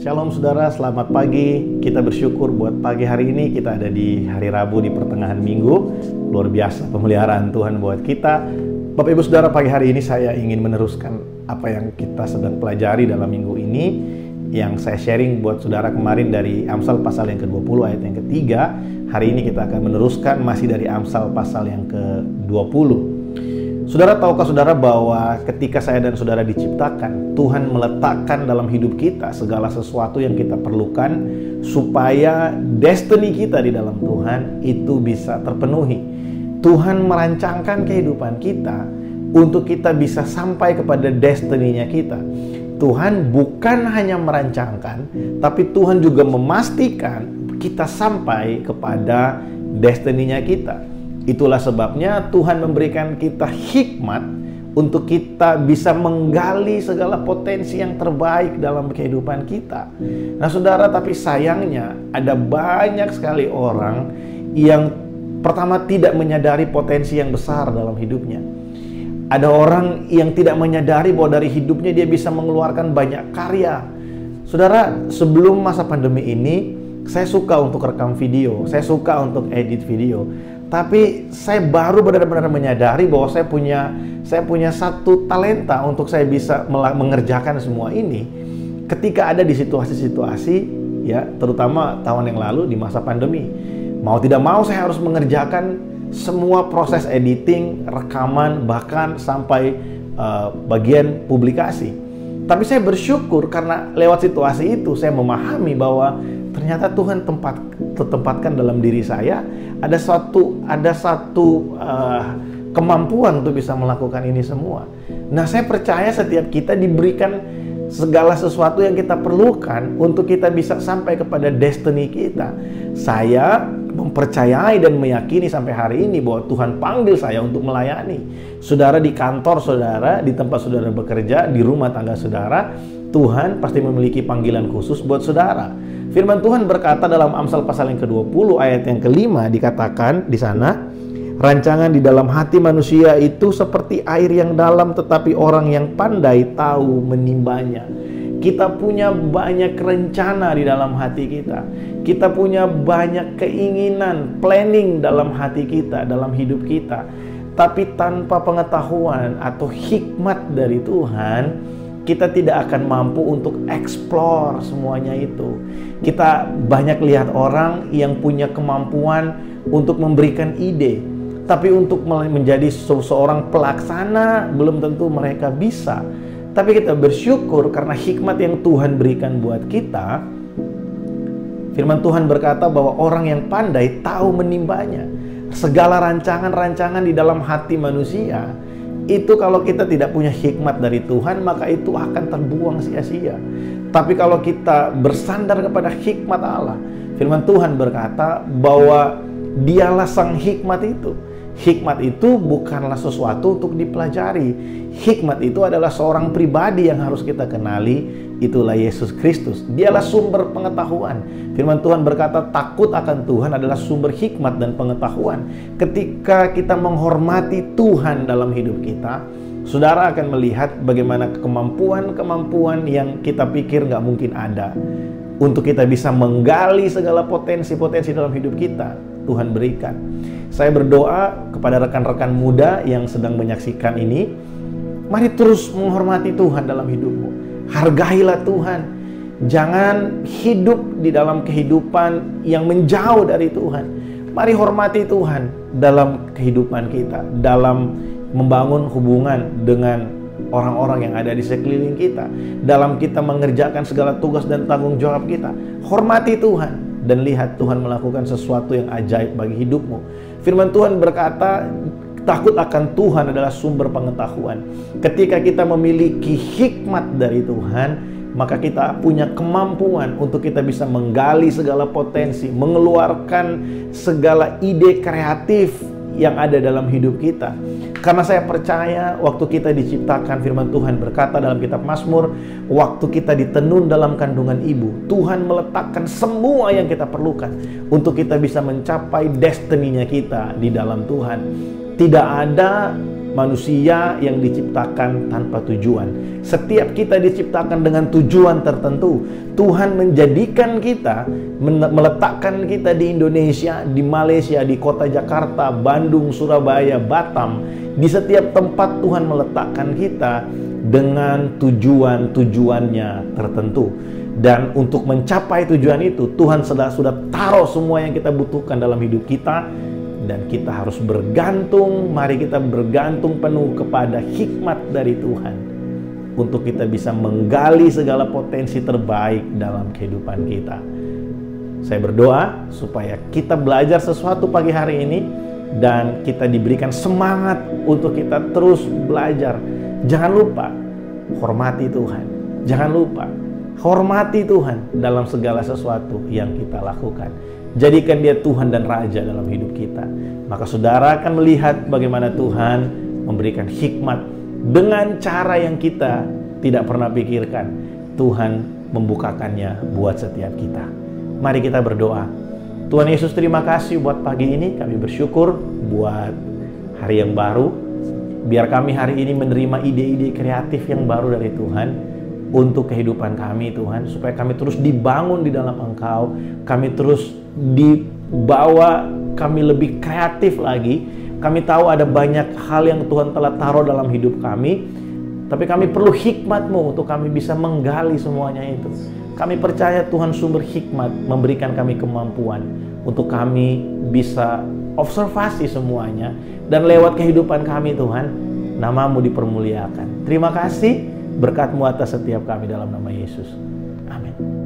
Shalom saudara, selamat pagi. Kita bersyukur buat pagi hari ini kita ada di hari Rabu di pertengahan minggu. Luar biasa pemeliharaan Tuhan buat kita. Bapak Ibu Saudara, pagi hari ini saya ingin meneruskan apa yang kita sedang pelajari dalam minggu ini, yang saya sharing buat saudara kemarin dari Amsal pasal yang ke-20 ayat yang ketiga. Hari ini kita akan meneruskan masih dari Amsal pasal yang ke-20. Saudara, tahukah saudara bahwa ketika saya dan saudara diciptakan, Tuhan meletakkan dalam hidup kita segala sesuatu yang kita perlukan supaya destiny kita di dalam Tuhan itu bisa terpenuhi. Tuhan merancangkan kehidupan kita untuk kita bisa sampai kepada destiny-nya kita. Tuhan bukan hanya merancangkan, tapi Tuhan juga memastikan kita sampai kepada destiny-nya kita. Itulah sebabnya Tuhan memberikan kita hikmat untuk kita bisa menggali segala potensi yang terbaik dalam kehidupan kita. Nah saudara, tapi sayangnya ada banyak sekali orang yang pertama tidak menyadari potensi yang besar dalam hidupnya. Ada orang yang tidak menyadari bahwa dari hidupnya dia bisa mengeluarkan banyak karya. Saudara, sebelum masa pandemi ini, saya suka untuk rekam video, saya suka untuk edit video. Tapi saya baru benar-benar menyadari bahwa saya punya satu talenta untuk saya bisa mengerjakan semua ini ketika ada di situasi-situasi, ya, terutama tahun yang lalu di masa pandemi. Mau tidak mau saya harus mengerjakan semua proses editing, rekaman, bahkan sampai bagian publikasi. Tapi saya bersyukur karena lewat situasi itu saya memahami bahwa ternyata Tuhan tempatkan dalam diri saya ada satu kemampuan untuk bisa melakukan ini semua. Nah, saya percaya setiap kita diberikan segala sesuatu yang kita perlukan untuk kita bisa sampai kepada destiny kita. Saya mempercayai dan meyakini sampai hari ini bahwa Tuhan panggil saya untuk melayani. Saudara di kantor saudara, di tempat saudara bekerja, di rumah tangga saudara, Tuhan pasti memiliki panggilan khusus buat saudara. Firman Tuhan berkata dalam Amsal pasal yang ke-20 ayat yang ke-5, dikatakan di sana, rancangan di dalam hati manusia itu seperti air yang dalam, tetapi orang yang pandai tahu menimbanya. Kita punya banyak rencana di dalam hati kita. Kita punya banyak keinginan, planning dalam hati kita, dalam hidup kita. Tapi tanpa pengetahuan atau hikmat dari Tuhan, kita tidak akan mampu untuk explore semuanya itu. Kita banyak lihat orang yang punya kemampuan untuk memberikan ide, tapi untuk menjadi seorang pelaksana belum tentu mereka bisa. Tapi kita bersyukur karena hikmat yang Tuhan berikan buat kita. Firman Tuhan berkata bahwa orang yang pandai tahu menimbanya. Segala rancangan-rancangan di dalam hati manusia itu kalau kita tidak punya hikmat dari Tuhan, maka itu akan terbuang sia-sia. Tapi kalau kita bersandar kepada hikmat Allah, firman Tuhan berkata bahwa dialah sang hikmat itu. Hikmat itu bukanlah sesuatu untuk dipelajari. Hikmat itu adalah seorang pribadi yang harus kita kenali. Itulah Yesus Kristus. Dialah sumber pengetahuan. Firman Tuhan berkata takut akan Tuhan adalah sumber hikmat dan pengetahuan. Ketika kita menghormati Tuhan dalam hidup kita, saudara akan melihat bagaimana kemampuan-kemampuan yang kita pikir nggak mungkin ada. Untuk kita bisa menggali segala potensi-potensi dalam hidup kita, Tuhan berikan. Saya berdoa kepada rekan-rekan muda yang sedang menyaksikan ini, mari terus menghormati Tuhan dalam hidupmu. Hargailah Tuhan. Jangan hidup di dalam kehidupan yang menjauh dari Tuhan. Mari hormati Tuhan dalam kehidupan kita, dalam membangun hubungan dengan orang-orang yang ada di sekeliling kita, dalam kita mengerjakan segala tugas dan tanggung jawab kita. Hormati Tuhan dan lihat Tuhan melakukan sesuatu yang ajaib bagi hidupmu. Firman Tuhan berkata, takut akan Tuhan adalah sumber pengetahuan. Ketika kita memiliki hikmat dari Tuhan, maka kita punya kemampuan untuk kita bisa menggali segala potensi, mengeluarkan segala ide kreatif yang ada dalam hidup kita. Karena saya percaya waktu kita diciptakan, firman Tuhan berkata dalam kitab Mazmur, waktu kita ditenun dalam kandungan ibu, Tuhan meletakkan semua yang kita perlukan untuk kita bisa mencapai destiny-nya kita di dalam Tuhan. Tidak ada manusia yang diciptakan tanpa tujuan. Setiap kita diciptakan dengan tujuan tertentu. Tuhan menjadikan kita, meletakkan kita di Indonesia, di Malaysia, di kota Jakarta, Bandung, Surabaya, Batam. Di setiap tempat Tuhan meletakkan kita dengan tujuan-tujuannya tertentu. Dan untuk mencapai tujuan itu, Tuhan sudah taruh semua yang kita butuhkan dalam hidup kita. Dan kita harus bergantung, mari kita bergantung penuh kepada hikmat dari Tuhan untuk kita bisa menggali segala potensi terbaik dalam kehidupan kita. Saya berdoa supaya kita belajar sesuatu pagi hari ini dan kita diberikan semangat untuk kita terus belajar. Jangan lupa hormati Tuhan. Jangan lupa hormati Tuhan dalam segala sesuatu yang kita lakukan. Jadikan Dia Tuhan dan Raja dalam hidup kita. Maka saudara akan melihat bagaimana Tuhan memberikan hikmat dengan cara yang kita tidak pernah pikirkan. Tuhan membukakannya buat setiap kita. Mari kita berdoa. Tuhan Yesus, terima kasih buat pagi ini. Kami bersyukur buat hari yang baru. Biar kami hari ini menerima ide-ide kreatif yang baru dari Tuhan untuk kehidupan kami, Tuhan, supaya kami terus dibangun di dalam Engkau, kami terus dibawa, kami lebih kreatif lagi. Kami tahu ada banyak hal yang Tuhan telah taruh dalam hidup kami, tapi kami perlu hikmat-Mu untuk kami bisa menggali semuanya itu. Kami percaya Tuhan sumber hikmat memberikan kami kemampuan untuk kami bisa observasi semuanya, dan lewat kehidupan kami, Tuhan, nama-Mu dipermuliakan. Terima kasih. Berkat-Mu atas setiap kami dalam nama Yesus. Amin.